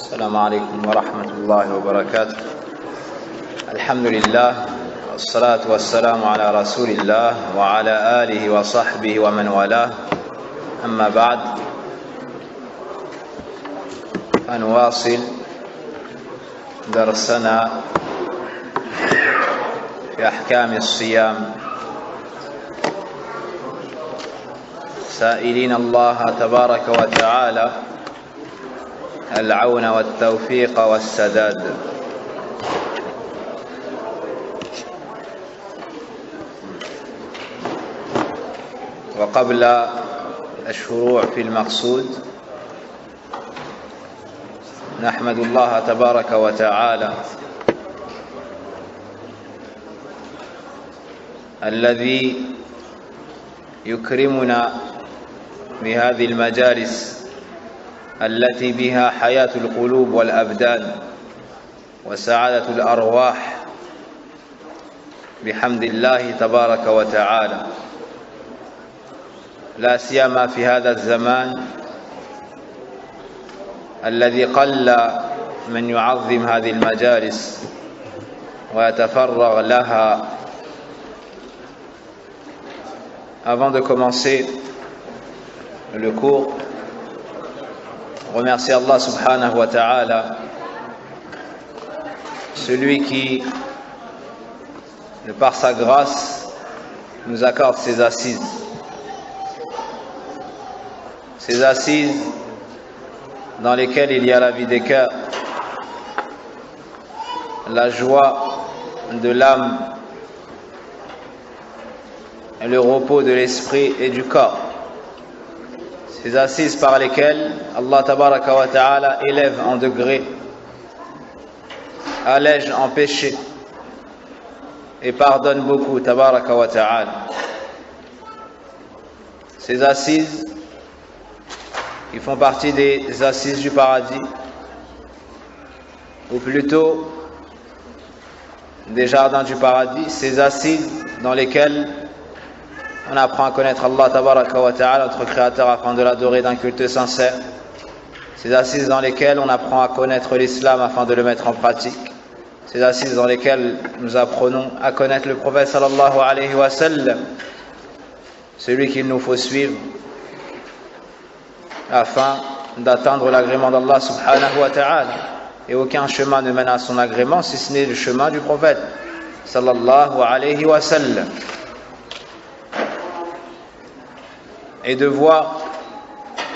السلام عليكم ورحمة الله وبركاته. الحمد لله والصلاة والسلام على رسول الله وعلى آله وصحبه ومن والاه. أما بعد، فنواصل درسنا في أحكام الصيام، سائلين الله تبارك وتعالى العون والتوفيق والسداد. وقبل الشروع في المقصود نحمد الله تبارك وتعالى الذي يكرمنا بهذه المجالس التي بها حياة القلوب والأبدان وسعادة الأرواح بحمد الله تبارك وتعالى، لا سيما في هذا الزمان الذي قل من يعظم هذه المجالس ويتفرغ لها. Avant de commencer le cours, remercier Allah subhanahu wa ta'ala, celui qui, de par sa grâce, nous accorde ses assises. Ces assises dans lesquelles il y a la vie des cœurs, la joie de l'âme, et le repos de l'esprit et du corps. Ces assises par lesquelles Allah tabaraka wa ta'ala élève en degrés, allège en péché et pardonne beaucoup tabaraka wa ta'ala. Ces assises qui font partie des assises du paradis, ou plutôt des jardins du paradis, ces assises dans lesquelles on apprend à connaître Allah tabaraka wa ta'ala, notre créateur, afin de l'adorer d'un culte sincère. Ces assises dans lesquelles on apprend à connaître l'islam afin de le mettre en pratique. Ces assises dans lesquelles nous apprenons à connaître le prophète sallallahu alayhi wa sallam, celui qu'il nous faut suivre afin d'atteindre l'agrément d'Allah subhanahu wa ta'ala. Et aucun chemin ne mène à son agrément si ce n'est le chemin du prophète sallallahu alayhi wa sallam. Et de voir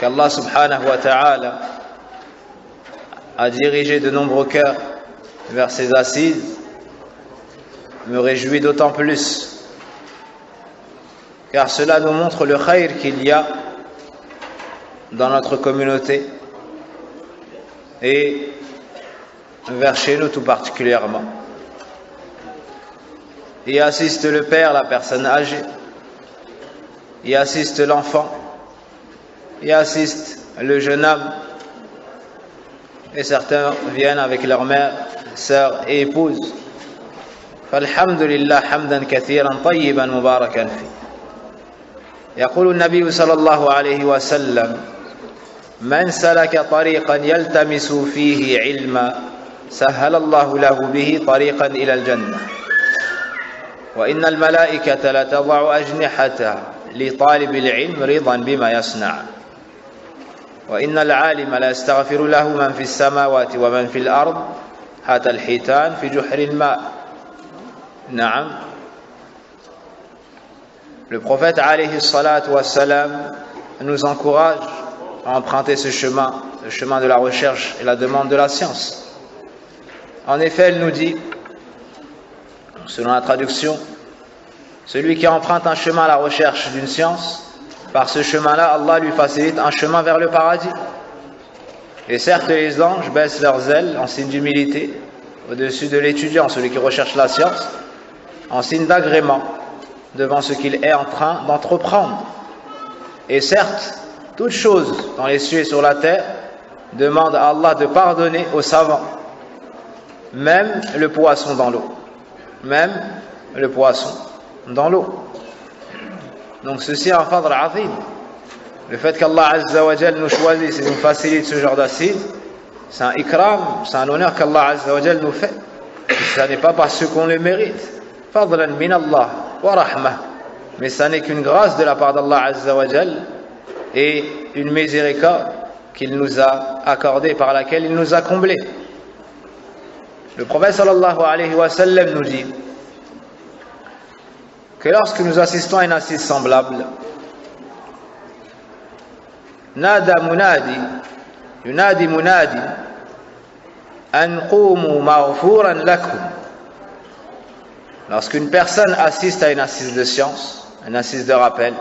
qu'Allah subhanahu wa ta'ala a dirigé de nombreux cœurs vers ses assises me réjouit d'autant plus, car cela nous montre le khayr qu'il y a dans notre communauté et vers chez nous tout particulièrement. Y assiste le père, la personne âgée, y assiste l'enfant, y assiste le jeune homme, et certains viennent avec leur mère, sœur et épouse. Falhamdulillah hamdan kathiran tayyiban mubarakan fi. يقول النبي صلى الله عليه وسلم: من سلك طريقا يلتمس فيه علما سهل الله له به طريقا إلى الجنة وإن الملائكة لتضع أجنحتها لطالب العلم رضا بما يصنع وإن العالم لا يستغفر له من في السماوات ومن في الأرض حتى الحيتان في جحر الماء. نعم. Le prophète alayhi salatu wa salam nous encourage à emprunter ce chemin, le chemin de la recherche et la demande de la science. En effet, elle nous dit, selon la traduction, celui qui emprunte un chemin à la recherche d'une science, par ce chemin-là, Allah lui facilite un chemin vers le paradis. Et certes, les anges baissent leurs ailes en signe d'humilité au-dessus de l'étudiant, celui qui recherche la science, en signe d'agrément devant ce qu'il est en train d'entreprendre. Et certes, toute chose dans les cieux et sur la terre demande à Allah de pardonner aux savants, même le poisson dans l'eau. Même le poisson dans l'eau. Donc ceci est un fadl azim. Le fait qu'Allah Azza wa Jal nous choisisse et nous facilite ce genre d'assises C'est un ikram, c'est un honneur qu'Allah Azza wa Jal nous fait. Ça n'est pas parce qu'on le mérite. Fadlan min Allah wa rahmah. Mais ça n'est qu'une grâce de la part d'Allah Azza wa Jal et une miséricorde qu'il nous a accordée, par laquelle il nous a comblés. Le prophète sallallahu alayhi wa sallam nous dit que lorsque nous assistons à une assise semblable, nada munadi, yunadi munadi, an qumu maghfuran lakum. Lorsqu'une personne assiste à une assise de science, une assise de rappel,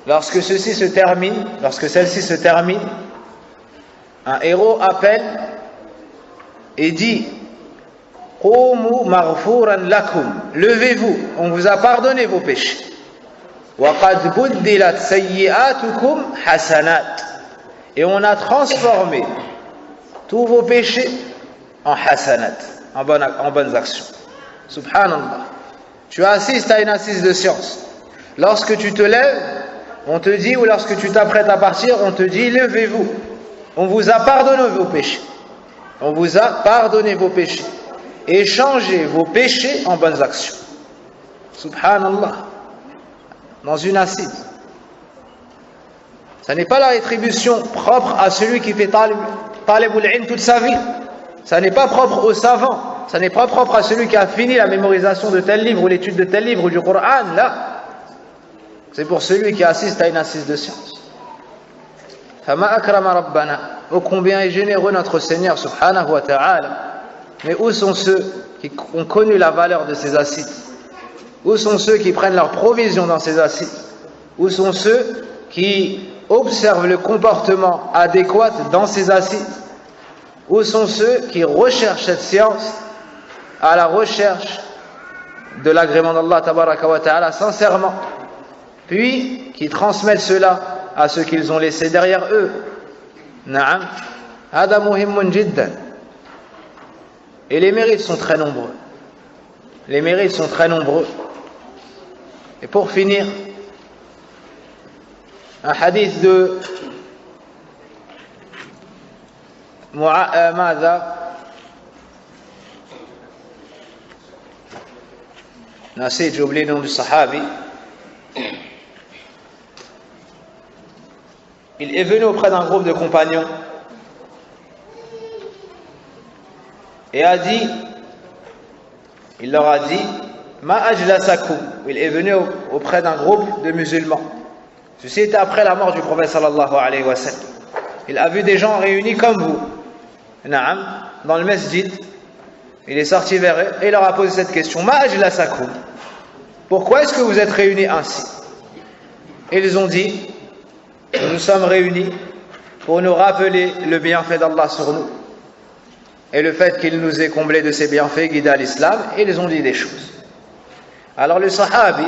lorsque celle-ci se termine, un héros appelle et dit qumu maghfuran lakum, levez-vous, on vous a pardonné vos péchés. Wa qad buddilat sayyi'atukum hasanat, et on a transformé tous vos péchés en hasanat, en bonnes actions. Subhanallah. Tu assistes à une assise de science. Lorsque tu te lèves, on te dit, ou lorsque tu t'apprêtes à partir, on te dit levez-vous, on vous a pardonné vos péchés. On vous a pardonné vos péchés. Et changez vos péchés en bonnes actions. Subhanallah. Dans une assise. Ça n'est pas la rétribution propre à celui qui fait talibul ilm toute sa vie. Ça n'est pas propre aux savants. Ça n'est pas propre à celui qui a fini la mémorisation de tel livre ou l'étude de tel livre ou du Coran. Là, c'est pour celui qui assiste à une assise de science. Fama akrama rabbana. Ô combien est généreux notre Seigneur subhanahu wa ta'ala. Mais où sont ceux qui ont connu la valeur de ces assises? Où sont ceux qui prennent leur provision dans ces assises? Où sont ceux qui observent le comportement adéquat dans ces assises? Où sont ceux qui recherchent cette science à la recherche de l'agrément d'Allah tabaraka wa ta'ala sincèrement, puis qui transmettent cela à ceux qu'ils ont laissés derrière eux? Na'am, hada muhimmun jiddan. Et les mérites sont très nombreux. Les mérites sont très nombreux. Et pour finir, un hadith de ماذا نسيت, j'ai oublié le nom du sahabi. Il est venu auprès d'un groupe de compagnons et il leur a dit ma ajlasakum. Il est venu auprès d'un groupe de musulmans. Ceci était après la mort du prophète sallallahu alayhi wa sallam. Il a vu des gens réunis comme vous, na'am, dans le masjid. Il est sorti vers eux et il leur a posé cette question: ma ajlasakum, pourquoi est-ce que vous êtes réunis ainsi? Et ils ont dit: nous sommes réunis pour nous rappeler le bienfait d'Allah sur nous et le fait qu'il nous ait comblés de ses bienfaits, guidés à l'islam. Et ils ont dit des choses. Alors le sahabi,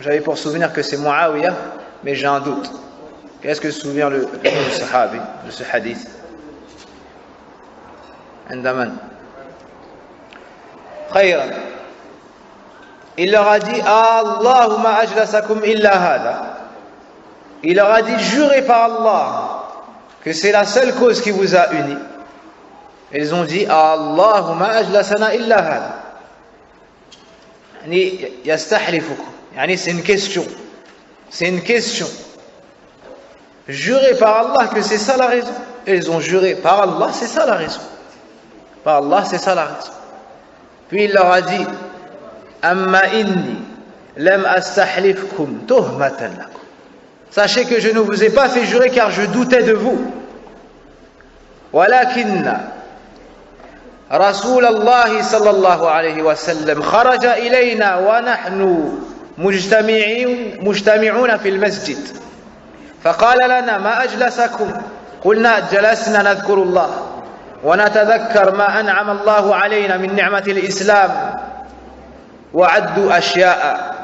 j'avais pour souvenir que c'est Muawiyah, mais j'ai un doute. Qu'est-ce que se souvient le nom du sahabi de ce hadith? Andaman. Khayran. Il leur a dit: Allahumma ajlasakum illa hada. Il leur a dit: jurez par Allah que c'est la seule cause qui vous a unis. Ils ont dit: Allahumma ajlasana illa hada. Yastahlifukum. C'est une question. C'est une question. Jurez par Allah que c'est ça la raison. Et ils ont juré par Allah, c'est ça la raison. Par Allah, c'est ça la raison. Puis il leur a dit: Amma inni lam astahlifkum tuhmatan lakum. Sachez que je ne vous ai pas fait jurer car je doutais de vous. Walakinna رسول الله صلى الله عليه وسلم خرج إلينا ونحن مجتمعون في المسجد فقال لنا: ما أجلسكم؟ قلنا: جلسنا نذكر الله ونتذكر ما أنعم الله علينا من نعمة الإسلام وعدوا أشياء.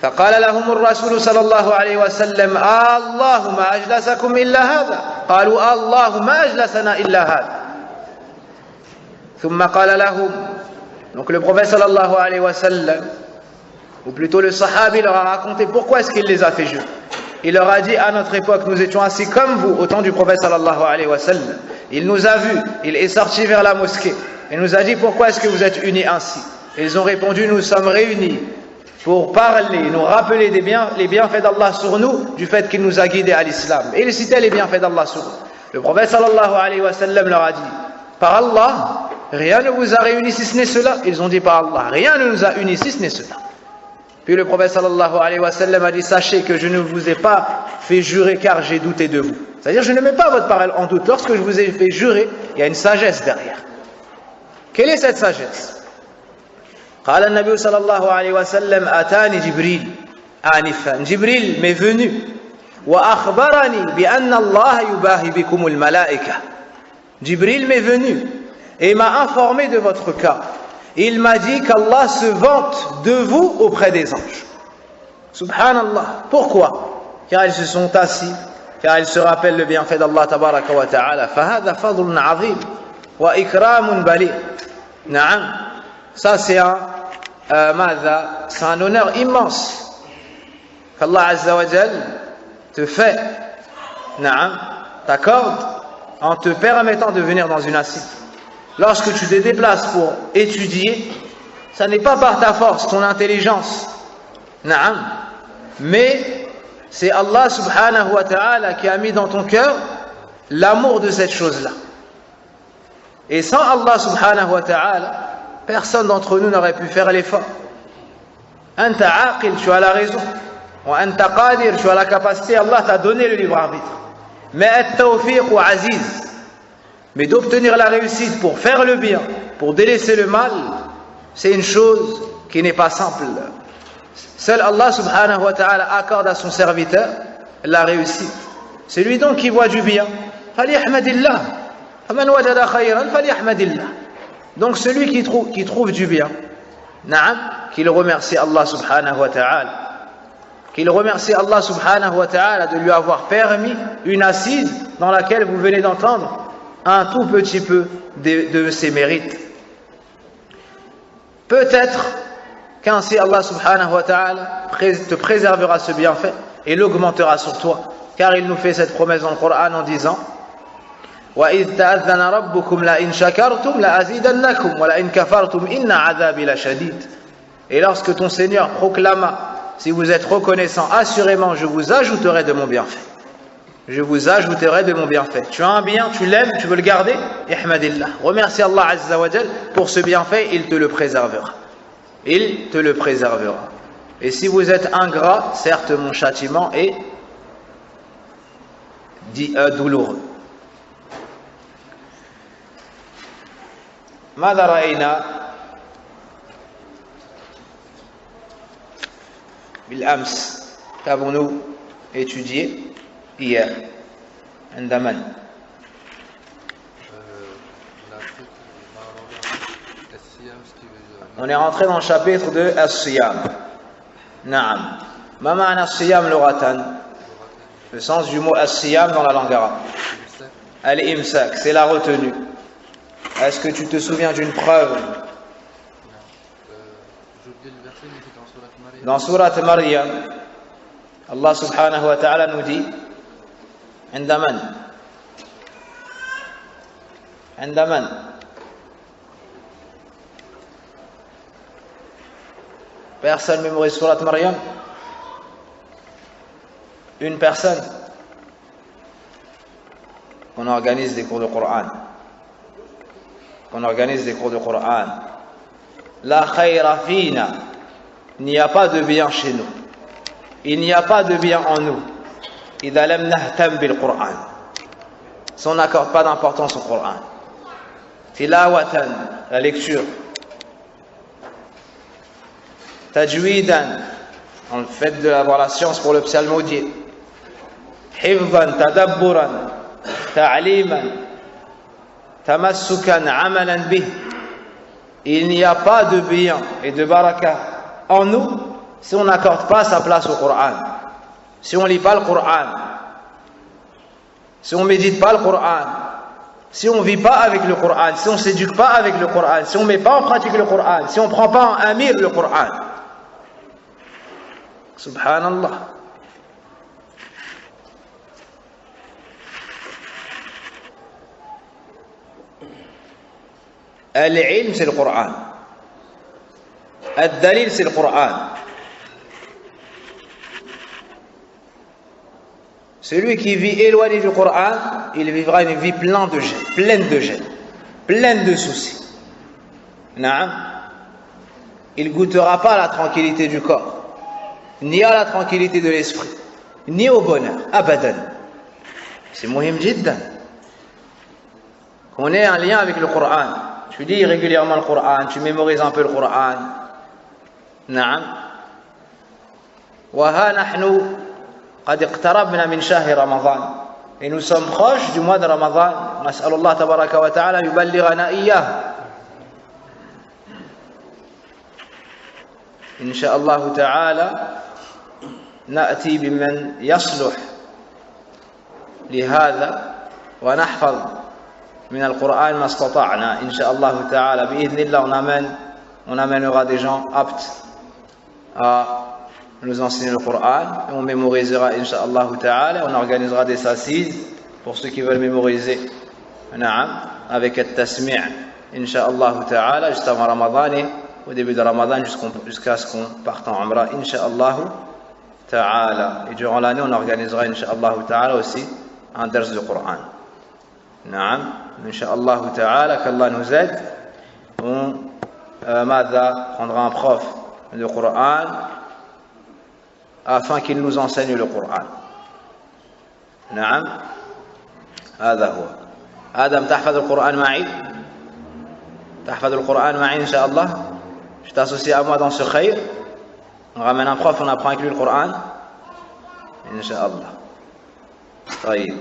فقال لهم الرسول صلى الله عليه وسلم: الله ما أجلسكم إلا هذا؟ قالوا: الله ما أجلسنا إلا هذا. ثم قال لهم. Donc le prophète sallallahu alayhi wa sallam, ou plutôt le sahabi, leur a raconté pourquoi est-ce qu'il les a fait jurer. il leur a dit à notre époque, nous étions assis comme vous au temps du prophète sallallahu alayhi wa sallam. Il nous a vus, il est sorti vers la mosquée et nous a dit pourquoi est-ce que vous êtes unis ainsi? Et ils ont répondu, nous sommes réunis pour parler, nous rappeler les bienfaits d'Allah sur nous, du fait qu'il nous a guidés à l'islam. Et ils citaient les bienfaits d'Allah sur nous. Le prophète sallallahu alayhi wa sallam leur a dit, par Allah, rien ne vous a réunis si ce n'est cela. Ils ont dit par Allah, rien ne nous a unis si ce n'est cela. Puis le prophète sallallahu alayhi wa sallam a dit, sachez que je ne vous ai pas fait jurer car j'ai douté de vous. C'est-à-dire, je ne mets pas votre parole en doute. Lorsque je vous ai fait jurer, il y a une sagesse derrière. Quelle est cette sagesse? قال النبي صلى الله عليه وسلم أتاني جبريل آنفا جبريل m'est venu وأخبرني بأن الله يباهي بكم الملائكة. Jibril m'est venu et m'a informé de votre cas. Il m'a dit qu'Allah se vante de vous auprès des anges. Subhanallah. Pourquoi? Car ils se sont assis, car ils se rappellent le bienfait d'Allah tabaraka wa ta'ala. فهذا فضل عظيم وإكرام بليغ. نعم. Ça c'est un honneur immense qu'Allah Azza wa Jal te fait, t'accorde en te permettant de venir dans une assise. Lorsque tu te déplaces pour étudier, ça n'est pas par ta force, ton intelligence, mais c'est Allah subhanahu wa ta'ala qui a mis dans ton cœur l'amour de cette chose-là. Et sans Allah subhanahu wa ta'ala, personne d'entre nous n'aurait pu faire l'effort. Anta aqil, tu as la raison. Wa anta qadir, tu as la capacité. Allah t'a donné le libre arbitre. Mais at-tawfiq wa aziz. Mais d'obtenir la réussite pour faire le bien, pour délaisser le mal, c'est une chose qui n'est pas simple. Seul Allah subhanahu wa ta'ala accorde à son serviteur la réussite. C'est lui donc qui voit du bien. Falihmadillah. Faman wajada khayran falihmadillah. Donc celui qui trouve du bien, qu'il remercie Allah subhanahu wa ta'ala, qu'il remercie Allah subhanahu wa ta'ala de lui avoir permis une assise dans laquelle vous venez d'entendre un tout petit peu de ses mérites. Peut-être qu'ainsi Allah subhanahu wa ta'ala te préservera ce bienfait et l'augmentera sur toi, car il nous fait cette promesse dans le Coran en disant وَإِذْ تَأَذَّنَ رَبُّكُمْ لَإِنْ شَكَرْتُمْ لَأَزِيدَنَّكُمْ وَلَإِنْ كَفَرْتُمْ إِنَّ عَذَابِي لَشَدِيدٌ. Et lorsque ton Seigneur proclama, si vous êtes reconnaissant, assurément je vous ajouterai de mon bienfait. Je vous ajouterai de mon bienfait. Tu as un bien, tu l'aimes, tu veux le garder, ihmadillah. Remercie Allah Azza wa Jal pour ce bienfait, il te le préservera. Il te le préservera. Et si vous êtes ingrat, certes mon châtiment est douloureux. ماذا رأينا بالأمس؟ Qu'avons-nous étudié hier? عند من؟ On est rentré dans le chapitre de As-Siyam. Naam. Ma ma'na As-Siyam lughatan? Le sens du mot As-Siyam dans la langue arabe. Al-Imsak, c'est la retenue. Est-ce que tu te souviens d'une preuve? Dans sourate Maryam, Allah subhanahu wa ta'ala nous dit عندمن Personne mémorise sourate Maryam? Une personne? On organise des cours de Coran. On organise des cours de Coran. La khayra fina. Il n'y a pas de bien chez nous. Il n'y a pas de bien en nous. إذا لم نهتم بالقرآن. Si on n'accorde pas d'importance au Coran. Tilawatan, la lecture. Tajwidan, on fait d'avoir la science pour le psalmodier. Hifzan, tadabburan, ta'liman, tamassukan, amalan bih. Il n'y a pas de bien et de baraka en nous si on n'accorde pas sa place au Coran. Si on ne lit pas le Coran, si on ne médite pas le Coran, si on ne vit pas avec le Coran, si on ne s'éduque pas avec le Coran, si on ne met pas en pratique le Coran, si on ne prend pas en amir le Coran. Subhanallah. Al-ilm, c'est le Coran. Al-dalil, c'est le Coran. Celui qui vit éloigné du Coran, il vivra une vie pleine de gêne, pleine de soucis. Naam. Il ne goûtera pas à la tranquillité du corps, ni à la tranquillité de l'esprit, ni au bonheur. Abadan. C'est muhim jiddan. Qu'on ait un lien avec le Coran. Tu lis régulièrement le Coran, tu mémorises un peu le Coran. Naam. Wa ha nahnu qad iqtarabna min shahr Ramadan. Et nous sommes proches du mois de Ramadan. Nas'al Allah tabaraka wa ta'ala yuballighana iyyah. إن شاء الله تعالى نأتي بمن يصلح لهذا ونحفظ من القرآن ما استطعنا إن شاء الله تعالى بإذن الله on amènera des gens aptes à nous enseigner le Coran et on mémorisera إن شاء الله تعالى on organisera des assises pour ceux qui veulent mémoriser avec le tasmi' إن شاء الله تعالى juste avant Ramadan au début de Ramadan jusqu'à ce qu'on parte en Umrah, Inch'Allah Ta'ala. Et durant l'année, on organisera, Inch'Allah Ta'ala, aussi un ders du Coran. Naam, Inch'Allah Ta'ala, qu'Allah nous aide. On prendra un prof de Coran afin qu'il nous enseigne le Coran. Naam, هذا هو. آدم تحفظ القرآن معي؟ تحفظ القرآن معي إن شاء الله. Je t'associe à moi dans ce khayr. On ramène un prof, on apprend avec lui le Coran. Inch'Allah. طيب.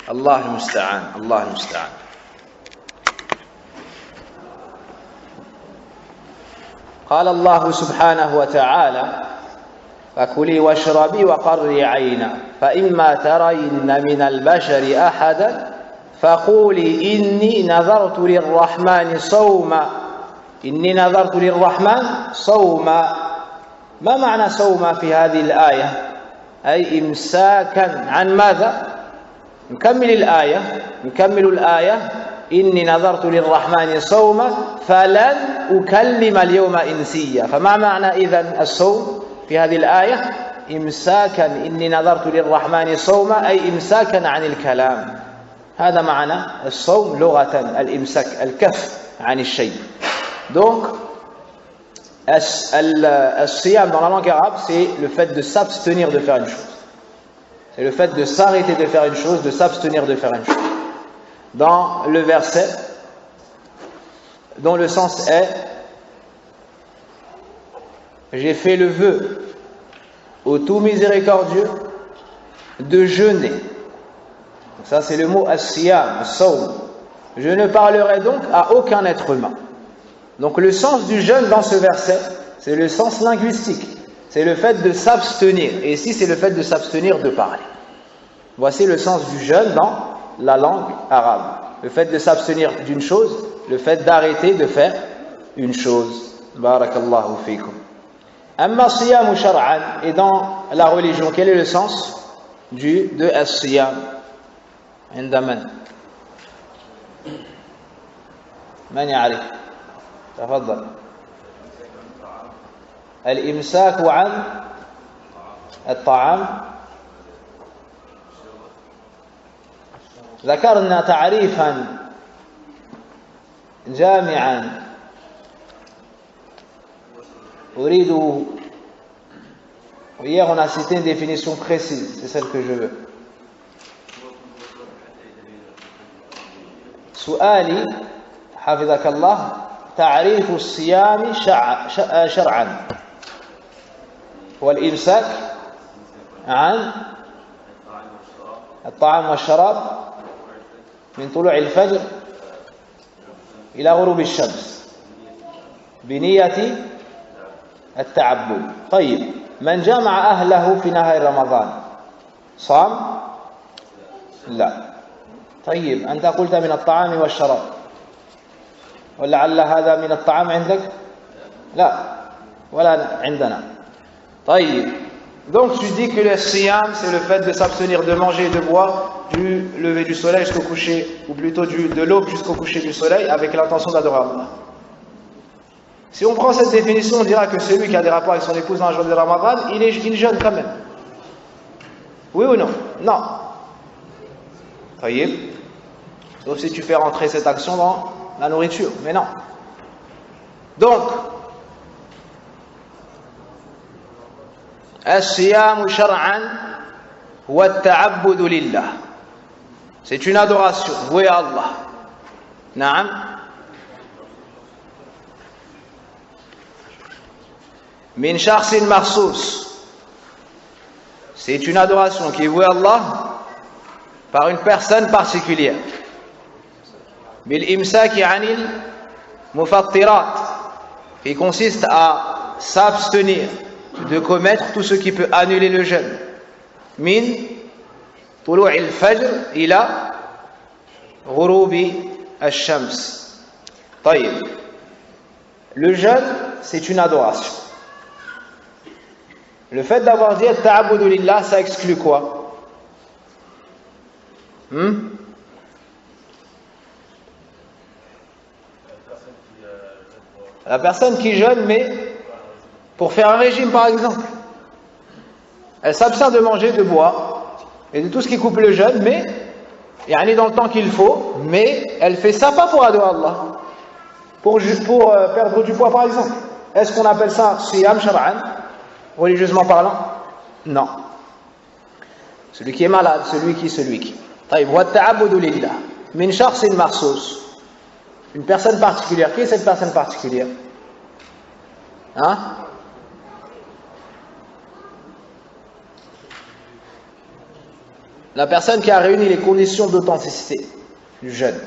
الله المستعان. الله المستعان. قال الله سبحانه وتعالى: فكلي واشربي وقري عينا فإما ترين من البشر أحدا فقولي إني نذرت للرحمن صوما إني نذرت للرحمن صوما. ما معنى صوما في هذه الآية؟ أي إمساكا عن ماذا؟ نكمل الآية إني نذرت للرحمن صوما فلن أكلم اليوم إنسيا. فما معنى إذن الصوم في هذه الآية؟ إمساكا إني نذرت للرحمن صوما أي إمساكا عن الكلام. هذا معنى الصوم لغة الإمساك الكف عن الشيء. Donc, الصيام dans la langue arabe, c'est le fait de s'abstenir de faire une chose. C'est le fait de s'arrêter de faire une chose, de s'abstenir de faire une chose. Dans le verset, dont le sens est: j'ai fait le vœu au tout miséricordieux de jeûner. Ça, c'est le mot as-siyam, as-sawm. Je ne parlerai donc à aucun être humain. Donc le sens du jeûne dans ce verset, c'est le sens linguistique. C'est le fait de s'abstenir. Et ici, c'est le fait de s'abstenir de parler. Voici le sens du jeûne dans la langue arabe. Le fait de s'abstenir d'une chose, le fait d'arrêter de faire une chose. Barakallahu fikum. Amma siyamu shar'an, et dans la religion, quel est le sens de as-siyam? عند من يعرف؟ تفضل. الإمساك عن الطعام. ذكرنا تعريفا جامعا أريد. Hier on a cité une définition précise, c'est celle que je veux. سؤالي حفظك الله تعريف الصيام شرعا والإمساك عن الطعام والشراب من طلوع الفجر إلى غروب الشمس بنية التعبد. طيب، من جمع أهله في نهار رمضان صام؟ لا. طيب، أنت قلت من الطعام والشراب، ولعل هذا من الطعام عندك؟ لا، ولا عندنا. طيب، Donc tu dis que le siyam, c'est le fait de s'abstenir de manger et de boire du lever du soleil jusqu'au coucher, ou plutôt de l'aube jusqu'au coucher du soleil, avec l'intention d'adorer Allah. Si on prend cette définition, on dira que celui qui a des rapports avec son épouse dans la journée de Ramadan, il jeûne quand même. Oui ou non? Non. Voyez? Sauf si tu fais rentrer cette action dans la nourriture, mais non. Donc, as-siyamu shar'an wa at-ta'abbudu lillah. C'est une adoration vouée à Allah. Naam. Min shakhsin makhsus. C'est une adoration qui est vouée à Allah par une personne particulière. Bil imsaki anil mufattirat, qui consiste à s'abstenir de commettre tout ce qui peut annuler le jeûne. Min tulu'il fajr ila ghurubi ash-shams. Taïb. Le jeûne, c'est une adoration. Le fait d'avoir dit ta'abudu lillah, ça exclut quoi? La personne qui jeûne, mais pour faire un régime par exemple, elle s'abstient de manger, de boire et de tout ce qui coupe le jeûne, mais elle est dans le temps qu'il faut, mais elle fait ça pas pour adorer Allah, pour perdre du poids par exemple. Est-ce qu'on appelle ça siyam shar'an, religieusement parlant? Non. Celui qui est malade, celui qui. Taïb, wa ta'abudu lillah min shakhsin makhsus. Une personne particulière. Qui est cette personne particulière? Hein? La personne qui a réuni les conditions d'authenticité du jeûne.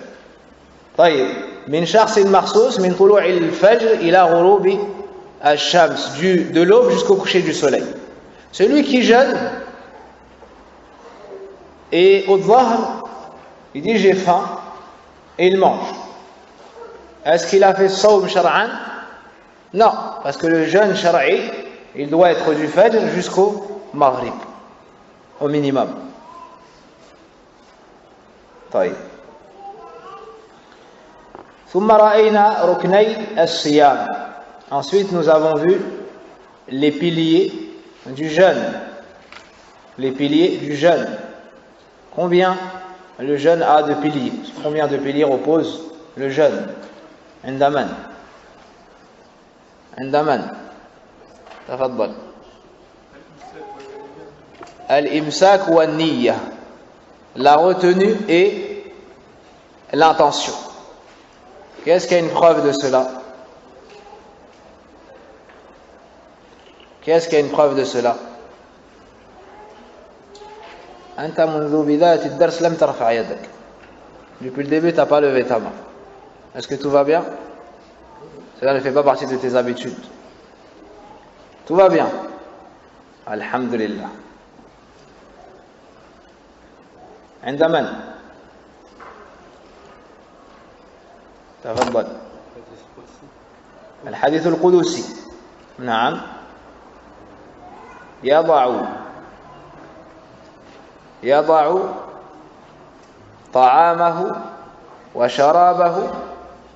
Taïb, min shakhsin makhsus min tulu'il fajr ila ghurubi ash-shams, de l'aube jusqu'au coucher du soleil. Celui qui jeûne et au dhahr, il dit j'ai faim et il mange. Est-ce qu'il a fait sawm shar'an? Non, parce que le jeûne shar'i, il doit être du fajr jusqu'au maghrib, au minimum. طيب. ثم رأينا ركني الصيام. Ensuite, nous avons vu les piliers du jeûne. Les piliers du jeûne. Combien le jeûne a de piliers? Combien de piliers repose le jeûne? عندمن تفضل. الإمساك والنية, la retenue et l'intention. Qu'est-ce qu'il y a une preuve de cela? Qu'est-ce qu'il y a une preuve de cela? أنت منذ بداية الدرس لم ترفع يدك. Depuis le début, tu n'as pas levé ta main. Est-ce que tout va bien? Cela ne fait pas partie de tes habitudes. Tout va bien? Alhamdulillah. عند من؟ تفضل. الحديث القدسي. نعم. يضع طعامه وشرابه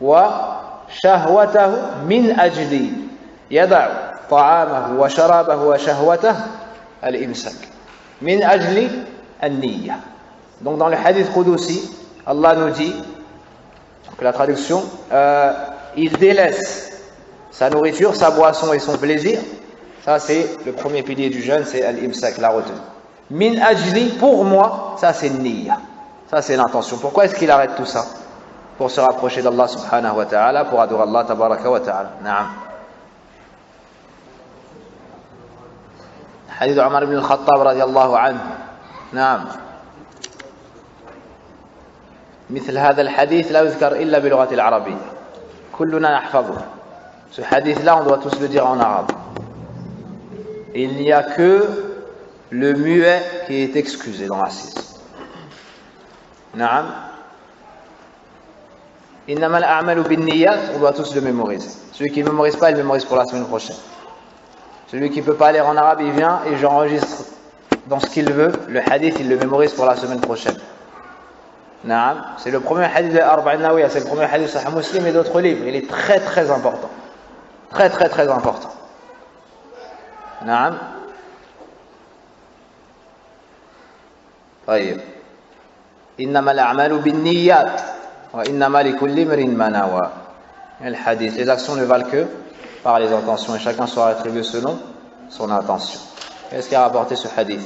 وشهوته من أجل. يضع طعامه وشرابه وشهوته الإمساك من أجل النية. Donc dans le hadith Qudusi, Allah nous dit, donc la traduction, il délaisse sa nourriture, sa boisson et son plaisir. Ça c'est le premier pilier du jeûne, c'est al-imsak, la retenue. Min ajli, pour moi, ça c'est niyya. Ça c'est l'intention. Pourquoi est-ce qu'il arrête tout ça? Pour se rapprocher d'Allah subhanahu wa ta'ala, pour adorer Allah tabaraka wa ta'ala. Naam. Hadith Omar ibn al-Khattab radiyallahu anhu. Naam. مثل هذا الحديث لا يذكر إلا بلغة العربية. كلنا نحفظه. Ce hadith-là, on doit tous le dire en arabe. Il n'y a que le muet qui est excusé dans l'assise. Naam. إنما الأعمال بالنيات, on doit tous le mémoriser. Celui qui ne mémorise pas, il mémorise pour la semaine prochaine. Celui qui ne peut pas lire en arabe, il vient et j'enregistre dans ce qu'il veut. Le hadith, il le mémorise pour la semaine prochaine. Naam, c'est le premier hadith de Arba'in Nawawiyya, c'est le premier hadith de Sahih Muslim et d'autres livres. Il est très très important. Très très très important. Naam. طيب. إنما الأعمال بالنيات وإنما لكل امرئ ما نوى. Le hadith, les actions ne valent que par les intentions et chacun sera attribué selon son intention. Qu'est-ce qui a rapporté ce hadith?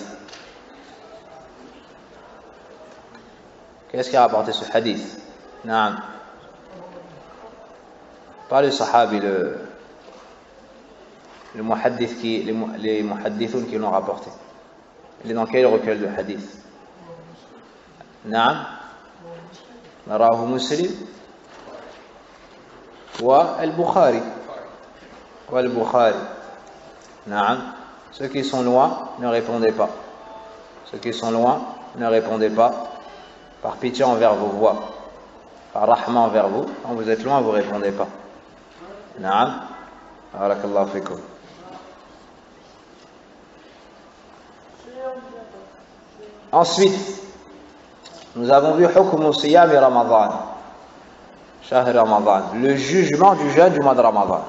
Qu'est-ce qui a rapporté ce hadith? Naam. Pas le sahabi, le muhaddith les muhaddithoun qui l'ont rapporté. Il est dans quel recueil de hadith? Naam. Rawahu Muslim wa al-Bukhari. Wa al-Bukhari. Naam. Ceux qui sont loin, ne répondez pas. Ceux qui sont loin, ne répondez pas. Par pitié envers vos voix. Par rahma envers vous. Quand vous êtes loin, vous ne répondez pas. Naam. Barakallahu fikum. Ensuite, nous avons vu Hukm Siyam Ramadan. Shahr Ramadan. Le jugement du jeûne du mois de Ramadan.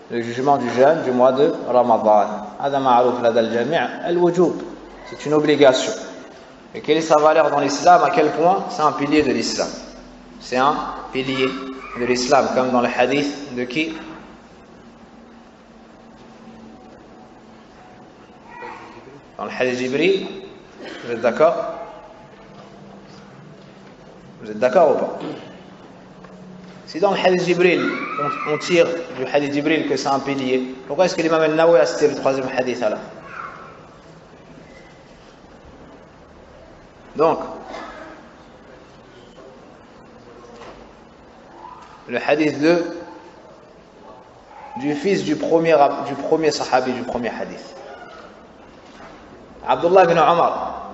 Le jugement du jeûne du mois de Ramadan. Hada ma'rouf lada al-jami' al-wujub. C'est une obligation. Et quelle est sa valeur dans l'islam? À quel point? C'est un pilier de l'islam. C'est un pilier de l'islam, comme dans le hadith de qui? Dans le hadith Jibril. Vous êtes d'accord? Vous êtes d'accord ou pas? Si dans le hadith Jibril, on tire du hadith Jibril que c'est un pilier, pourquoi est-ce que l'imam al-Nawawi a cité le troisième hadith alors? Donc, le hadith du fils du premier sahabi, du premier hadith. Abdullah ibn Omar.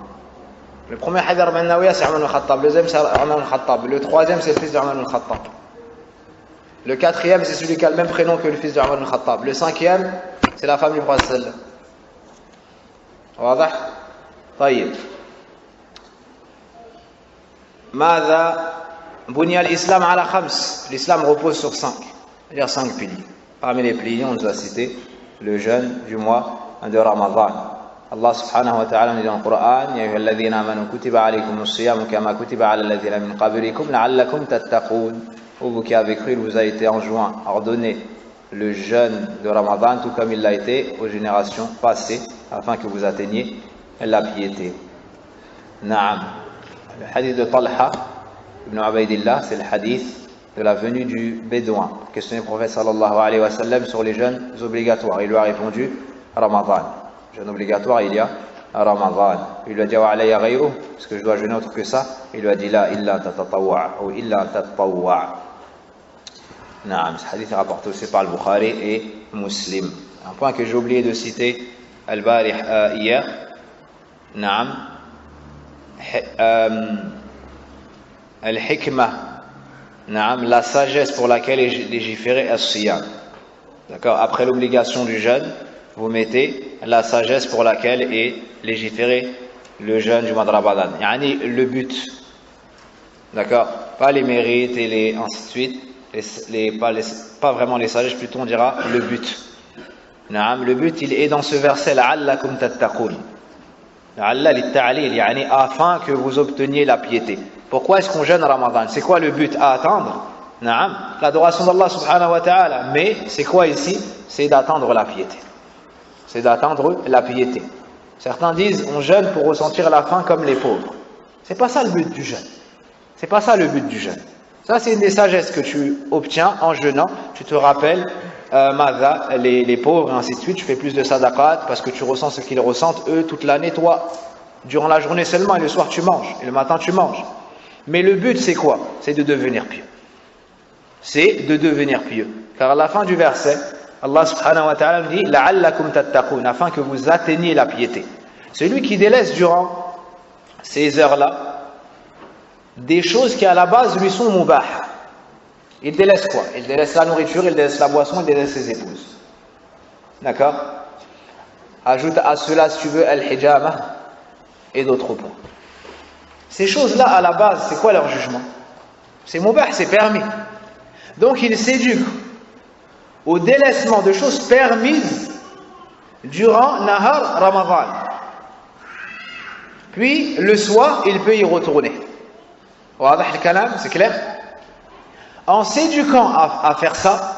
Le premier hadith Arba'in Nawawiyya, c'est Omar ibn Khattab. Le deuxième, c'est Omar ibn Khattab. Le troisième, c'est le fils d'Omar ibn Khattab. Le quatrième, c'est celui qui a le même prénom que le fils d'Omar ibn Khattab. Le cinquième, c'est la femme du prophète. واضح؟ طيب. ماذا بني الإسلام على خمس. L'islam repose sur 5. C'est-à-dire 5 piliers. Parmi les piliers, on nous a cité le jeûne du mois de Ramadan. Allah subhanahu wa ta'ala nous dit dans le Coran, Ya ayyuhalladhina amanu kutiba alaykumus siyam kama kutiba ala alladhina min qablikum la'allakum tattaqun. Vous qui avez cru, il vous a été enjoint, ordonné le jeûne de Ramadan, tout comme il l'a été aux générations passées, afin que vous atteigniez la piété. Naam. Le hadith de Talha ibn Ubaydillah, c'est le hadith de la venue du Bédouin. Questionné le prophète sallallahu alayhi wa sallam sur les jeûnes obligatoires. Il lui a répondu Ramadan. Jeûne obligatoire, il y a Ramadan. Il lui a dit wa alayya ghayruh, est-ce que je dois jeûner autre que ça? Il lui a dit la illa tatatawwa ou illa tatawwa. Naam, ce hadith est rapporté aussi par le Bukhari et Muslim. Un point que j'ai oublié de citer al-barih hier. Naam. Al-hikmah. Naam, la sagesse pour laquelle est légiféré as-siyam. D'accord, après l'obligation du jeûne, vous mettez la sagesse pour laquelle est légiféré le jeûne du mois de Ramadan. Yani le but. D'accord, pas les mérites et les ainsi de suite. Pas vraiment les sagesses, plutôt on dira le but. Naam, le but il est dans ce verset la'allakum tattaqun. La'alla lit-ta'lil, yani afin que vous obteniez la piété. Pourquoi est-ce qu'on jeûne Ramadan? C'est quoi le but à atteindre? Naam, l'adoration d'Allah subhanahu wa ta'ala. Mais c'est quoi ici? C'est d'atteindre la piété. C'est d'atteindre la piété. Certains disent on jeûne pour ressentir la faim comme les pauvres. C'est pas ça le but du jeûne. C'est pas ça le but du jeûne. Ça c'est une des sagesses que tu obtiens en jeûnant. Tu te rappelles les pauvres et ainsi de suite. Tu fais plus de sadaqat parce que tu ressens ce qu'ils ressentent eux toute l'année, toi. Durant la journée seulement et le soir tu manges. Et le matin tu manges. Mais le but c'est quoi? C'est de devenir pieux. C'est de devenir pieux. Car à la fin du verset, Allah subhanahu wa ta'ala nous dit la'allakum tattaqun, afin que vous atteigniez la piété. Celui qui délaisse durant ces heures-là des choses qui à la base lui sont mubah. Il délaisse quoi? Il délaisse la nourriture, il délaisse la boisson, il délaisse ses épouses. D'accord? Ajoute à cela, si tu veux, al-hijama et d'autres points. Ces choses-là, à la base, c'est quoi leur jugement? C'est mubah, c'est permis. Donc il s'éduque au délaissement de choses permises durant Nahar Ramadan. Puis le soir, il peut y retourner. C'est clair? En s'éduquant à faire ça,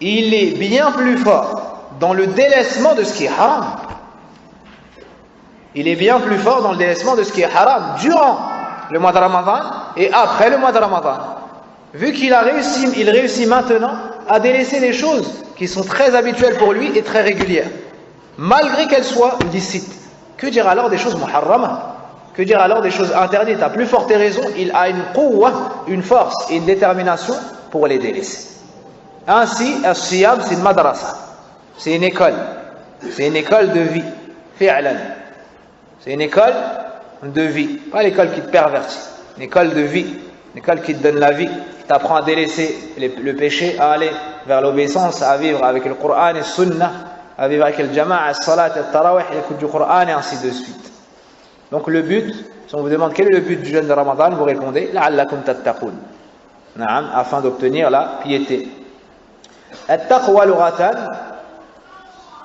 il est bien plus fort dans le délaissement de ce qui est haram. Il est bien plus fort dans le délaissement de ce qui est haram durant le mois de Ramadan et après le mois de Ramadan. Vu qu'il réussit maintenant à délaisser les choses qui sont très habituelles pour lui et très régulières, malgré qu'elles soient licites. Que dire alors des choses muharrama? Que dire alors des choses interdites? À plus forte raison, il a une quwwa, une force et une détermination pour les délaisser. Ainsi, as-siyam, c'est une madrasa. C'est une école. C'est une école de vie. Fi'lan. C'est une école de vie. Pas l'école qui te pervertit. Une école de vie. Une école qui te donne la vie. Qui t'apprend à délaisser le péché, à aller vers l'obéissance, à vivre avec le Coran et le Sunnah, à vivre avec le Jama'a, le Salat, le Tarawih, l'écoute du Coran et ainsi de suite. Donc le but, si on vous demande quel est le but du jeûne de Ramadan, vous répondez la'allakum tattaqun, afin d'obtenir la piété. At-taqwa lughatan,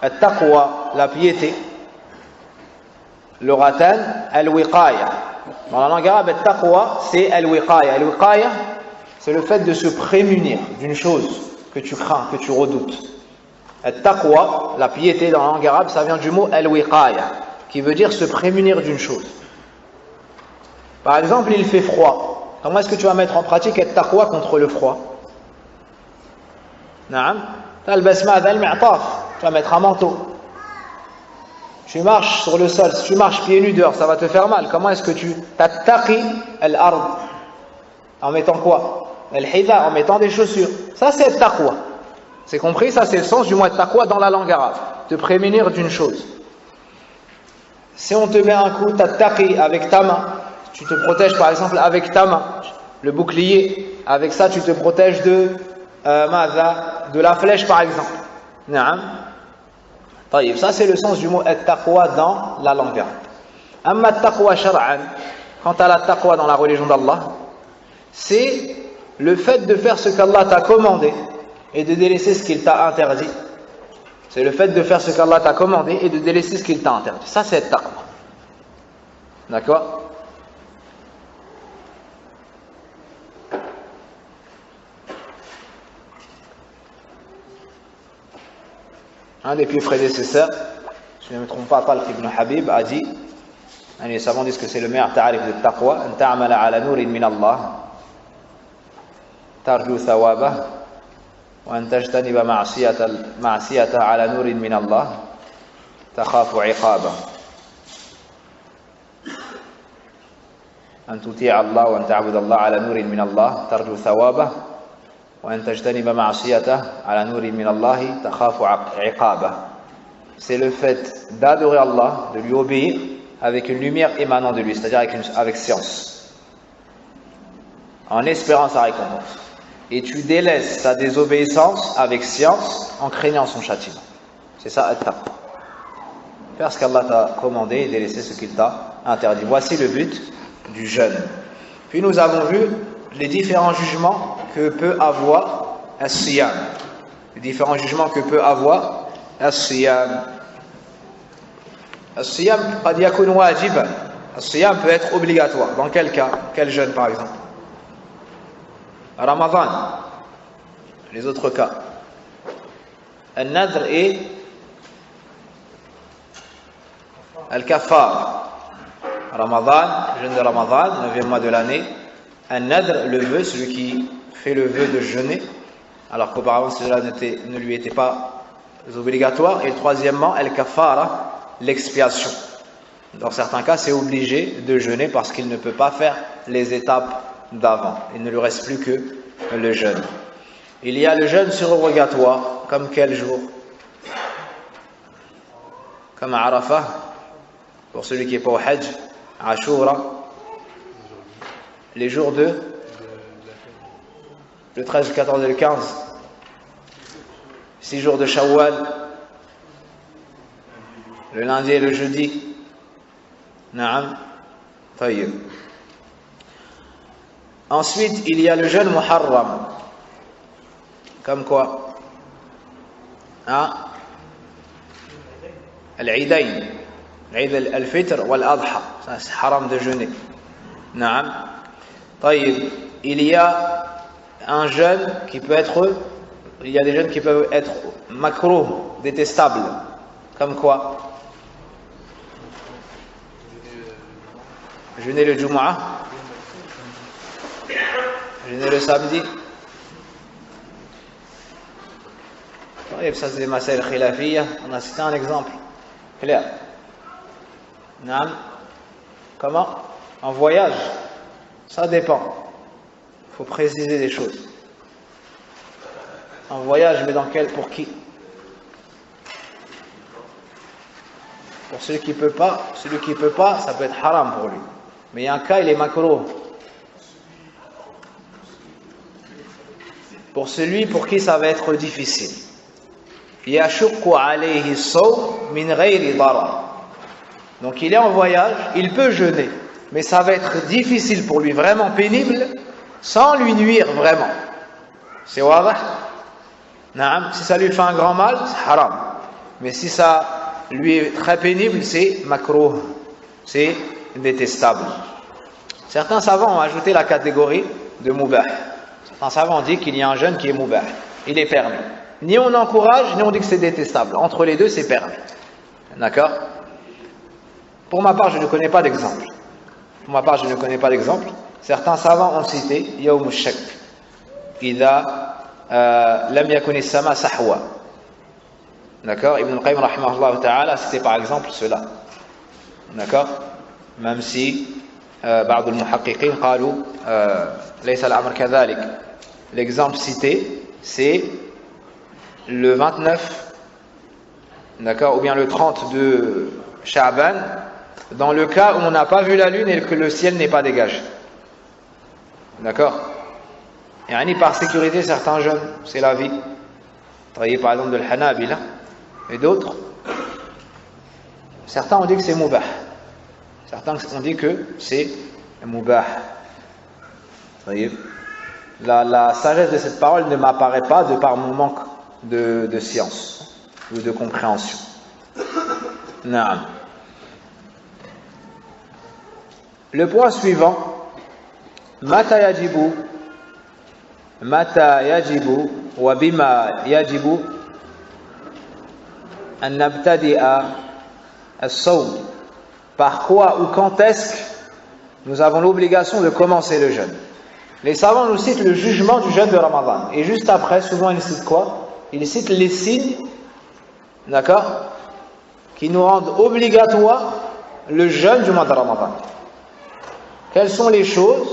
at-taqwa, la piété, lughatan, al-wiqaya. Dans la langue arabe, at-taqwa, c'est al-wiqaya. Al-wiqaya, c'est le fait de se prémunir d'une chose que tu crains, que tu redoutes. At-taqwa, la piété dans la langue arabe, ça vient du mot al-wiqaya, qui veut dire se prémunir d'une chose. Par exemple, il fait froid. Comment est-ce que tu vas mettre en pratique at-taqwa contre le froid? Naam, talbas ma'dha al-mi'taf, tu vas mettre un manteau. Tu marches sur le sol, si tu marches pieds nus dehors, ça va te faire mal. Comment est-ce que tu tattaqi al-ard? En mettant quoi? Al-hidha, en mettant des chaussures. Ça c'est at-taqwa. C'est compris? Ça c'est le sens du mot at-taqwa dans la langue arabe. Te prémunir d'une chose. Si on te met un coup, tattaqi avec ta main, tu te protèges par exemple avec ta main, le bouclier, avec ça tu te protèges de la flèche par exemple. Ça c'est le sens du mot at-taqwa dans la langue arabe. Amma at-taqwa shar'an, quant à la taqwa dans la religion d'Allah, c'est le fait de faire ce qu'Allah t'a commandé et de délaisser ce qu'il t'a interdit. C'est le fait de faire ce qu'Allah t'a commandé et de délaisser ce qu'il t'a interdit. Ça, c'est taqwa. D'accord? Un des plus prédécesseurs, si je ne me trompe pas, Talq ibn Habib a dit, les savants disent que c'est le meilleur ta'arif de taqwa, an ta'amala ala nurin min Allah, tarju thawabah, وأن تجتنب معصية على نور من الله تخاف عقابه أن تطيع الله وأن تعبد الله على نور من الله ترجو ثوابه وأن تجتنب معصيته على نور من الله تخاف عقابه. C'est le fait d'adorer Allah, de lui obéir avec une lumière émanant de lui, c'est-à-dire avec science, en espérant sa récompense. Et tu délaisses ta désobéissance avec science en craignant son châtiment. C'est ça, at-taqwa. Faire ce qu'Allah t'a commandé et délaisser ce qu'il t'a interdit. Voici le but du jeûne. Puis nous avons vu les différents jugements que peut avoir as-siyam. Les différents jugements que peut avoir as-siyam. As-siyam qad yakun wajiban. As-siyam peut être obligatoire. Dans quel cas? Quel jeûne par exemple? Ramadan, les autres cas. Al-Nadr et Al-Kafar. Ramadan, jeûne de Ramadan, 9e mois de l'année. Al-Nadr, le vœu, celui qui fait le vœu de jeûner, alors qu'auparavant cela ne lui était pas obligatoire. Et troisièmement, Al-Kafara, l'expiation. Dans certains cas, c'est obligé de jeûner parce qu'il ne peut pas faire les étapes d'avant. Il ne lui reste plus que le jeûne. Il y a le jeûne surogatoire, comme quel jour? Comme à Arafah, pour celui qui n'est pas au Hajj, Ashura, les jours le 13, le 14 et le 15. 6 jours de Shawwal, le lundi et le jeudi. Naam. Tayyib. Ensuite, il y a le jeûne Muharram. Comme quoi? Hein? Al-Eidain. L'Eid al-Fitr wal-Adha. Ça, c'est haram de jeûner. Naam. Tayyib. Il y a un jeûne qui peut être... Il y a des jeûnes qui peuvent être makruh, détestables. Comme quoi? Jeûner le Jumu'ah. Jeûner le samedi. Ça c'est des masail khilafiyya. On a cité un exemple clair. Naam. Comment? En voyage, ça dépend. Il faut préciser des choses. En voyage, mais dans quel, pour qui? Pour celui qui peut pas, ça peut être haram pour lui. Mais il y a un cas, il est makruh. Pour celui pour qui ça va être difficile. Yashukku alayhi as-sawm min ghayri darar. Donc il est en voyage, il peut jeûner, mais ça va être difficile pour lui, vraiment pénible, sans lui nuire vraiment. C'est wadah? Naam, si ça lui fait un grand mal, c'est haram. Mais si ça lui est très pénible, c'est makruh, c'est détestable. Certains savants ont ajouté la catégorie de mubah. Certains savants ont dit qu'il y a un jeûne qui est mubah, il est permis. Ni on encourage, ni on dit que c'est détestable. Entre les deux, c'est permis. D'accord? Pour ma part, je ne connais pas d'exemple. Certains savants ont cité Yawm al-Shak. Idha lam yakun as-sama sahwa. D'accord? Ibn al-Qayyim rahimahullah ta'ala, c'était par exemple cela. D'accord? Même si بعض المحققين قالوا ليس الأمر كذلك. L'exemple cité, c'est le 29, d'accord, ou bien le 30 de Sha'ban, dans le cas où on n'a pas vu la lune et que le ciel n'est pas dégagé. D'accord? Et par sécurité, certains jeûnes, c'est la vie. Travailler par exemple de l'Hanabila et d'autres. Certains ont dit que c'est mubah. Certains ont dit que c'est mubah. La sagesse de cette parole ne m'apparaît pas de par mon manque de science ou de compréhension. Naam. Le point suivant, mata yajibu wa bima yajibu an nabtadi'a as-sawm. Par quoi ou quand est-ce que nous avons l'obligation de commencer le jeûne? Les savants nous citent le jugement du jeûne de Ramadan. Et juste après, souvent ils citent quoi? Ils citent les signes, d'accord, qui nous rendent obligatoire le jeûne du mois de Ramadan. Quelles sont les choses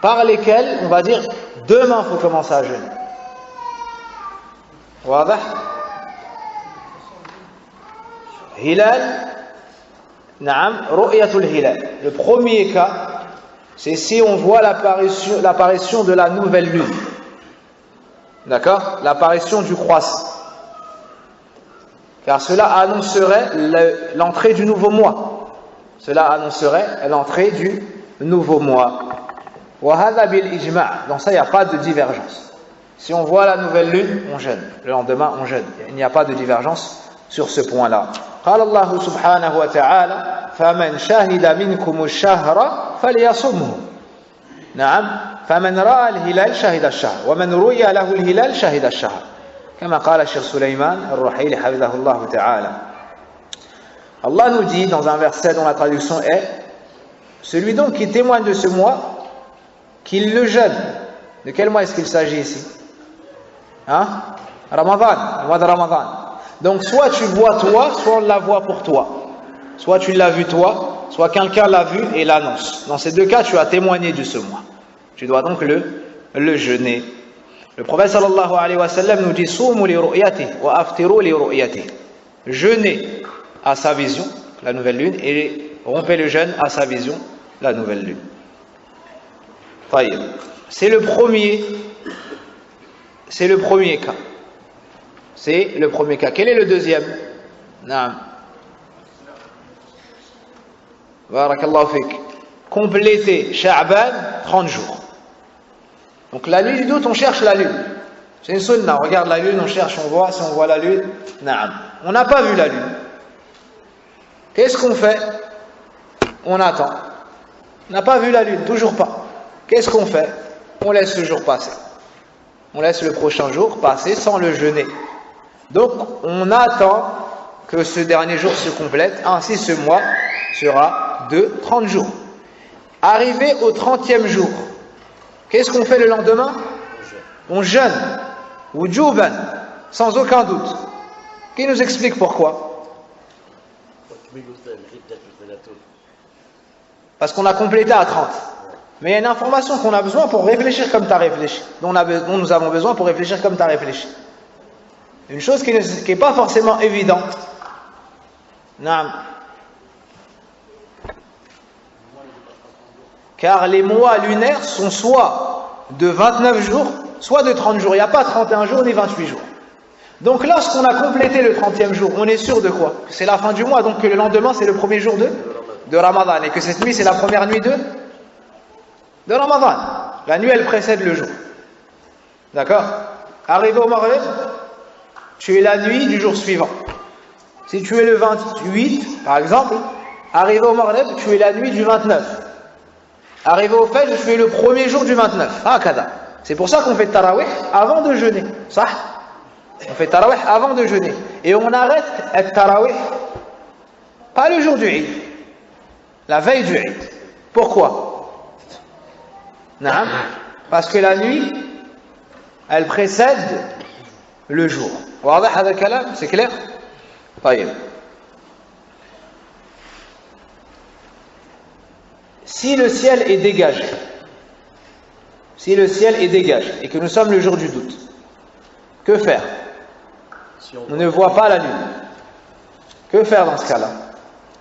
par lesquelles on va dire demain il faut commencer à jeûner? Wadah? Hilal, naam, ru'yatul hilal. Le premier cas, c'est si on voit l'apparition de la nouvelle lune. D'accord? L'apparition du croissant. Car cela annoncerait l'entrée du nouveau mois. Cela annoncerait l'entrée du nouveau mois. Wa hadha bil ijma'. Dans ça, il n'y a pas de divergence. Si on voit la nouvelle lune, on jeûne. Le lendemain, on jeûne. Il n'y a pas de divergence sur ce point-là. قال الله سبحانه وتعالى فمن شهد منكم الشهر فليصمه. نعم فمن رأى الهلال شهد الشهر ومن رؤي له الهلال شهد الشهر كما قال الشيخ سليمان الرحيلي حفظه الله تعالى. Allah nous dit dans un verset dont la traduction est: celui donc qui témoigne de ce mois, qu'il le jeûne. De quel mois est-ce qu'il s'agit ici? Hein? Ramadan, le mois de Ramadan. Donc soit tu vois toi, soit on la voit pour toi. Soit tu l'as vu toi, soit quelqu'un l'a vu et l'annonce. Dans ces deux cas, tu as témoigné de ce mois. Tu dois donc le jeûner. Le prophète sallallahu alayhi wa sallam nous dit: Soumu li ru'yati wa aftiru li ru'yati. Jeûnez à sa vision, la nouvelle lune, et rompez le jeûne à sa vision, la nouvelle lune. C'est le premier cas. C'est le premier cas. Quel est le deuxième? Naam. Barakallahu fik. Compléter Sha'ban, 30 jours. Donc la nuit du doute, on cherche la lune. C'est une sunna, on regarde la lune, on cherche, on voit, si on voit la lune, naam. On n'a pas vu la lune. Qu'est-ce qu'on fait? On attend. On n'a pas vu la lune, toujours pas. Qu'est-ce qu'on fait? On laisse le jour passer. On laisse le prochain jour passer sans le jeûner. Donc on attend que ce dernier jour se complète, ainsi ce mois sera de 30 jours. Arrivé au 30e jour, qu'est-ce qu'on fait le lendemain? On jeûne, wujuban, sans aucun doute. Qui nous explique pourquoi? Parce qu'on a complété à 30. Mais il y a une information qu'on a besoin pour réfléchir comme tu as réfléchi, dont nous avons besoin pour réfléchir comme tu as réfléchi. Une chose qui n'est pas forcément évidente. Non. Car les mois lunaires sont soit de 29 jours, soit de 30 jours. Il n'y a pas 31 jours ni 28 jours. Donc lorsqu'on a complété le 30e jour, on est sûr de quoi? Que c'est la fin du mois, donc que le lendemain c'est le premier jour de Ramadan, et que cette nuit c'est la première nuit de Ramadan. La nuit elle précède le jour. D'accord? Arrivé au Maghrib, tu es la nuit du jour suivant. Si tu es le 28, par exemple, arrivé au Maghrib, tu es la nuit du 29. Arrivé au Fajr, tu es le premier jour du 29. Ah, kada. C'est pour ça qu'on fait Tarawih avant de jeûner. Ça? On fait Tarawih avant de jeûner. Et on arrête le Tarawih pas le jour du Eid, la veille du Eid. Pourquoi? Non. Parce que la nuit, elle précède le jour. C'est clair? طيب. Si le ciel est dégagé, et que nous sommes le jour du doute, que faire? On ne voit pas la lune. Que faire dans ce cas-là?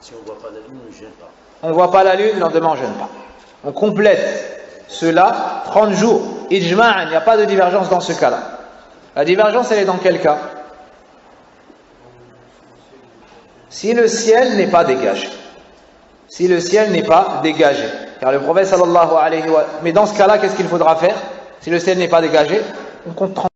Si on ne voit pas la lune, on ne gêne pas. On ne voit pas la lune, le lendemain on ne gêne pas. On complète cela 30 jours. Ijma'an, il n'y a pas de divergence dans ce cas-là. La divergence, elle est dans quel cas? Si le ciel n'est pas dégagé. Si le ciel n'est pas dégagé. Car le prophète sallallahu alayhi wa sallam... Mais dans ce cas-là, qu'est-ce qu'il faudra faire? Si le ciel n'est pas dégagé, on compte 30.